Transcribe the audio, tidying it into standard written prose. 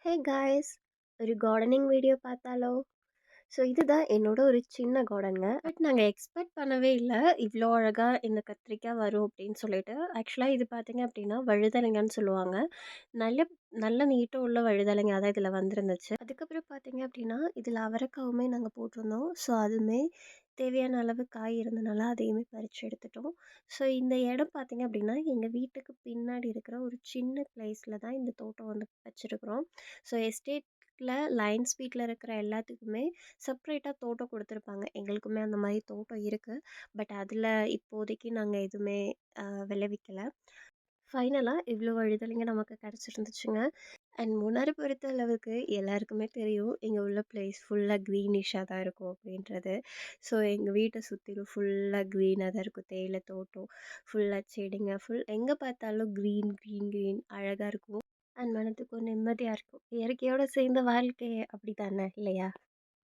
Hey guys, ஒரு gardening video பார்த்தாலோ. So இதுதான் என்னோட ஒரு சின்ன கார்டனுங்க. பட் நாங்கள் எக்ஸ்பெக்ட் பண்ணவே இல்லை இவ்வளோ அழகாக இந்த கத்திரிக்காய் வரும் அப்படின்னு சொல்லிட்டு. ஆக்சுவலாக இது பார்த்தீங்க அப்படின்னா வழுதலைங்கன்னு சொல்லுவாங்க. நல்ல நல்ல நீட்டம் உள்ள வழுதலைங்க அதான் இதில் வந்திருந்துச்சு. அதுக்கப்புறம் பார்த்தீங்க அப்படின்னா இதில் அவரைக்காவுமே நாங்கள் போட்டிருந்தோம். ஸோ அதுவுமே தேவையான அளவு காய் இருந்தனால அதையுமே பறித்து எடுத்துட்டோம். ஸோ இந்த இடம் பார்த்தீங்க அப்படின்னா எங்கள் வீட்டுக்கு பின்னாடி இருக்கிற ஒரு சின்ன பிளேஸில் தான் இந்த தோட்டம் வந்து வச்சுருக்குறோம். ஸோ எஸ்டேட்டில் லைன் ஸ்பீட்டில் இருக்கிற எல்லாத்துக்குமே செப்ரேட்டாக தோட்டம் கொடுத்துருப்பாங்க. எங்களுக்குமே அந்த மாதிரி தோட்டம் இருக்குது. பட் அதில் இப்போதைக்கு நாங்கள் எதுவுமே விளைவிக்கலை. ஃபைனலாக இவ்வளோ வழிதலைங்க நமக்கு கிடச்சிருந்துச்சுங்க. அண்ட் முன்னாடி பொறுத்த அளவுக்கு எல்லாருக்குமே தெரியும் இங்கே உள்ள பிளேஸ் ஃபுல்லாக க்ரீனிஷாக தான் இருக்கும் அப்படின்றது. ஸோ எங்கள் வீட்டை சுற்றிலும் ஃபுல்லாக க்ரீனாக தான் இருக்கும். தேயிலை தோட்டம் ஃபுல்லாக செடிங்க எங்கே பார்த்தாலும் க்ரீன் க்ரீன் க்ரீன் அழகாக இருக்கும். அண்ட் மனதுக்கு ஒரு நிம்மதியாக இருக்கும். இயற்கையோடு சேர்ந்த வாழ்க்கை அப்படி தானே இல்லையா?